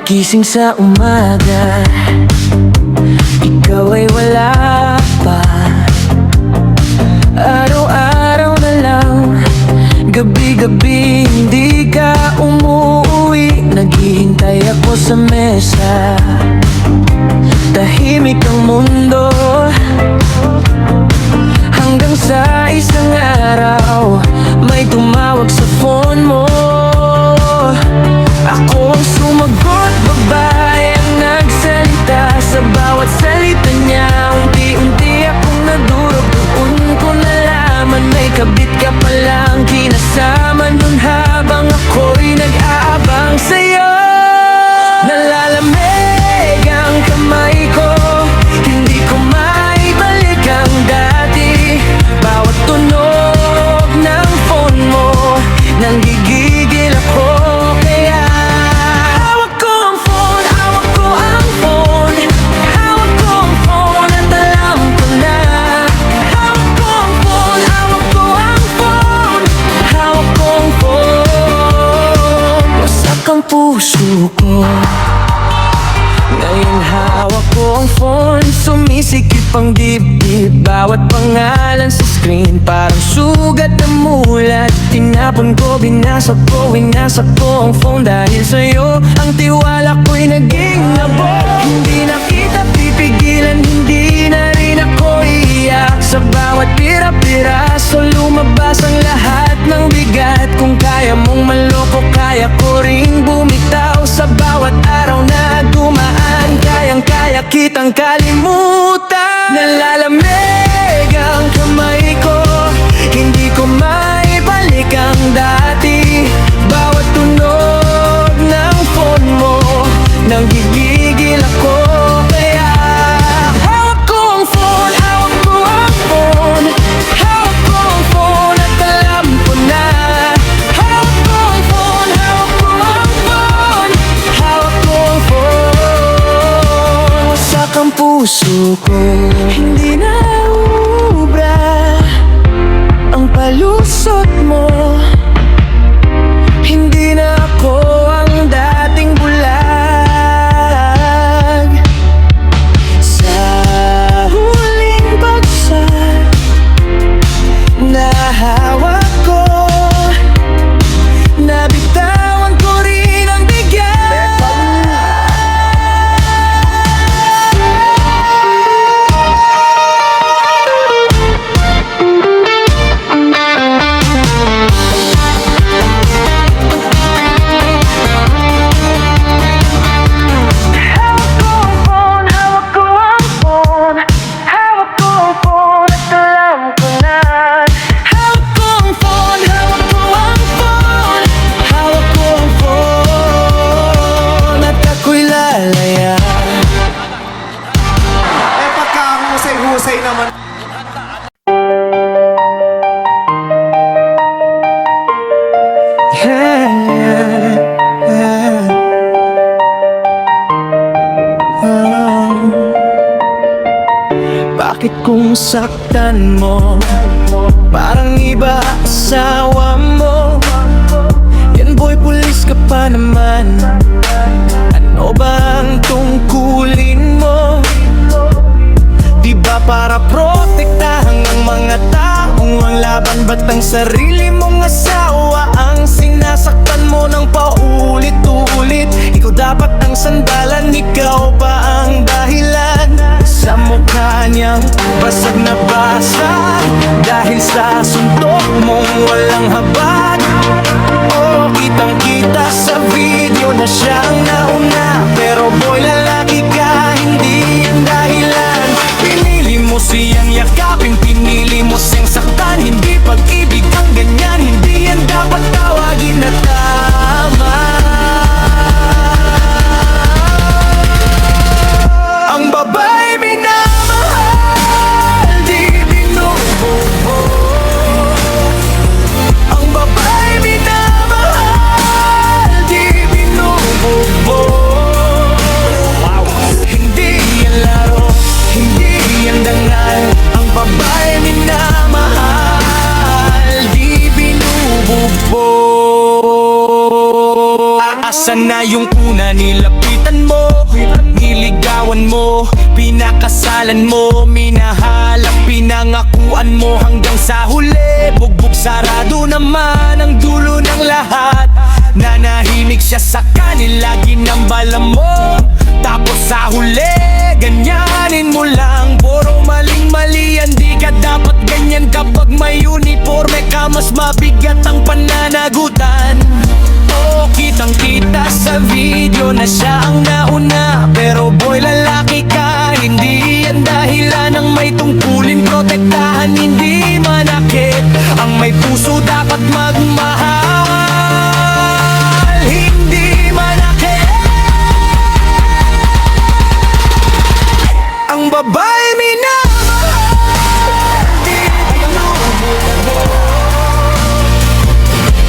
Gising sa umaga, ikaw ay wala pa. Araw-araw na lang, gabi-gabi hindi ka umuwi. Naghihintay ako sa mesa, tahimik ang mundo. Hanggang sa isang araw, may tumawag sa phone mo. Ako ang sumagot, babae ang nagsalita. Sa bawat salita niya, unti-unti akong nadurog. Doon ko nalaman may kabit ka palang kinasama nun habang ako'y nag-aabang sa'yo. Nalalamig ang kamay ko, hindi ko maibalik ang dati. Bawat tunog ng phone mo, nanggigigil ako. Ang puso ko, ngayon hawak ko ang phone. Sumisikip ang dibdib, bawat pangalan sa screen parang sugat na mulat. Tinapon ko, binasa ko ang phone. Dahil sa'yo, ang tiwala ko'y naging labog. Hindi na kita pipigilan, hindi na rin ako iiyak. Sa bawat pira-piraso, lumabas ang lahat ng bigat. Kung kaya mong maloko, kaya ko ring bumitaw. Sa bawat araw na dumaan, kayang-kaya kitang kalimutan. Nalalamig ang kamay ko, hindi ko maibalik ang dati. Bawat tunog ng phone mo, nanggigigil ako. Kaya hawak ko ang phone, hawak ko ang phone. Hawak ko ang phone at alam ko na. Hawak ko ang phone, hawak ko ang phone. Hawak ko ang phone. Wasak ang puso ko, hindi na ubra ang palusot mo. Hindi na ako ang dating bulag. Sa huling bagsak na hawak ko, nabitawan ko rin ang bigat. Husay naman. Bakit kung saktan mo, parang iba asawa mo? Yan boy, pulis ka pa naman. Ano ba ang tungkulin mo? Diba para protektahan ang mga taong ang laban? Ba't ang sarili mong asawa ang sinasaktan mo ng paulit-ulit? Ikaw dapat ang sandalan, ikaw pa ang dahilan. Sa mukha niyang basag na basag dahil sa suntok mong walang habag. Oh, kitang-kita sa video na siyang nauna. Pero boy, lalaki ka, hindi yan dahilan. Pinili mo siyang yakapin, pinili mo siyang saktan. Hindi pag-ibig ang ganyan, hindi yan dapat tawagin na tama. Ang babae minamahal, di binubuo. Ang babae minamahal, di binubuo. Hindi yan laro, hindi yan dangal. Ang babae minamahal, di binubuo. Asan na yung una nilapit Pinaglaruan mo, pinakasalan mo, minahalak, pinangakuan mo hanggang sa huli. Bugbog sarado naman ang dulo ng lahat. Nanahimik siya sa kanila, ginambala mo. Tapos sa huli, ganyanin mo lang. Puro maling-mali yan, di ka dapat ganyan. Kapag may uniforme ka, mas mabigat ang pananagutan. Oo, kitang-kita sa video na siya ang nauna. Pero boy, lalaki ka, hindi yan dahilan ng may tungkulin. Protektahan, hindi manakit. Ang may puso dapat magmahal, hindi manakit. Ang babae minamahal, di binubuo.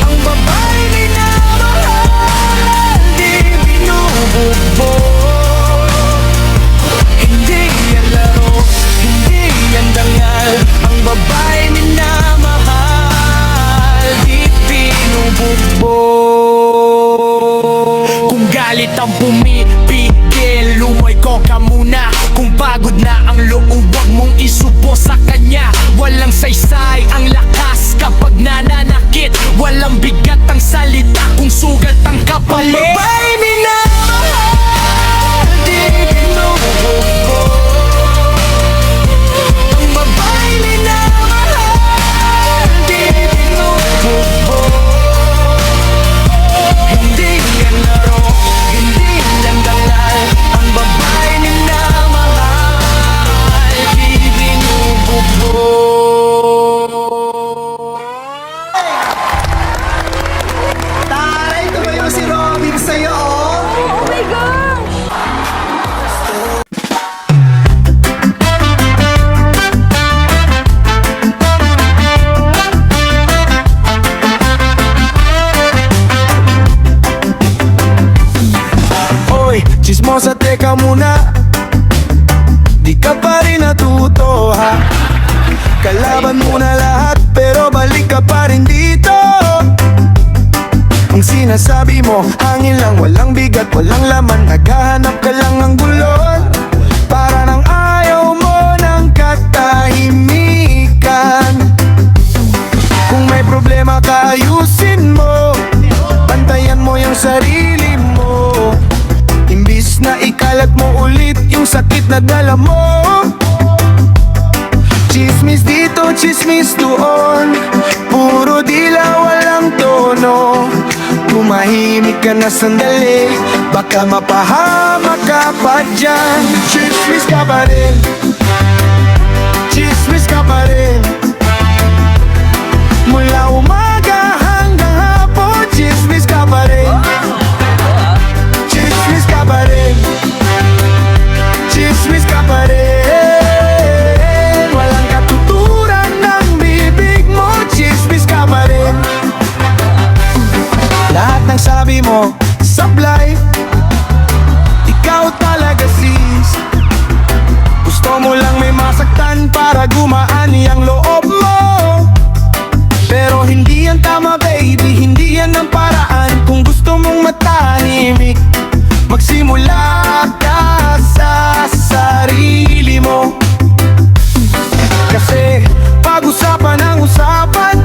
Ang babae minamahal, di binubuo. Hindi yan laro, hindi yan dangal. Ang babae minamahal, di binubuo. Kung galit ang pumipigil, lumoy ko ka muna. Kung pagod na ang loob, wag mong isubo sa kanya. Walang saysay ang lakas kapag nananakit. Walang bigat ang salita kung sugat ang kapalit. Ang babae minamahal, di binubuo. Ang babae minamahal, di binubuo. Hindi yan laro, hindi yan dangal. Ang babae minamahal, di binubuo. Taray, tumayo si Robin sa'yo, oh. Oh my gosh! Oy, chismosa, teka muna. Di ka pa rin natuto, ha? Kalaban mo na lahat, pero balik ka pa rin dito. Ang sinasabi mo, hangin lang, walang bigat, walang laman. Naghahanap ka lang ng gulon, para nang ayaw mo ng katahimikan. Kung may problema ka, ayusin mo. Bantayan mo yung sarili mo. Imbis na ikalat mo ulit yung sakit na dala mo. Chismis dito, chismis doon, puro dila, walang tono. Tumahimik ka na sandali, baka mapahamak ka pa dyan. Chismis ka pa rin, chismis ka pa rin. Mula umaga hanggang hapon, chismis ka pa rin. Chismis ka pa rin, chismis ka pa rin. Walang katuturan ng bibig mo, chismis ka pa rin. Lahat ng sabi mo, sablay. Ikaw talaga sis, gusto mo lang may masaktan para gumaan yung loob mo. Pero hindi yan tama baby, hindi yan ang paraan. Kung gusto mong matahimik, magsimula ka sa sarili mo. Kasi pag-usapan ang usapan,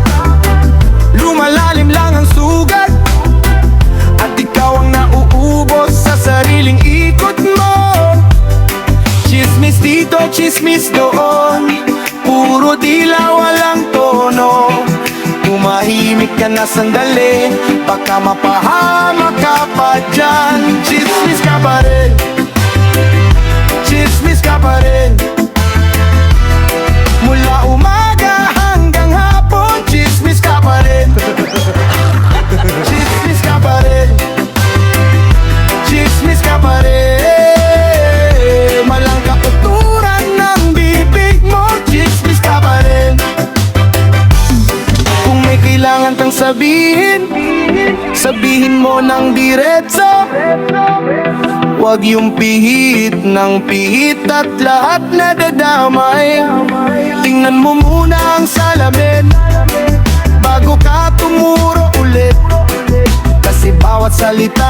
lumalalim lang ang sugat. At ikaw ang nauubos sa sariling ikot mo. Chismis dito, chismis doon, puro dila, walang tono. Tumahimik ka na sandali, baka mapahamak ka pa dyan. Chismis ka pa rin, chismis ka pa rin. Mula umaga hanggang hapon, chismis ka pa rin. Chismis ka pa rin, chismis ka pa rin. Walang katuturan ng bibig mo, chismis ka pa rin. Kung may kailangan kang sabihin, sabihin mo ng diretso. Huwag yung pihit ng pihit at lahat na dadamay. Tingnan mo muna ang salamin bago ka tumuro ulit. Kasi bawat salita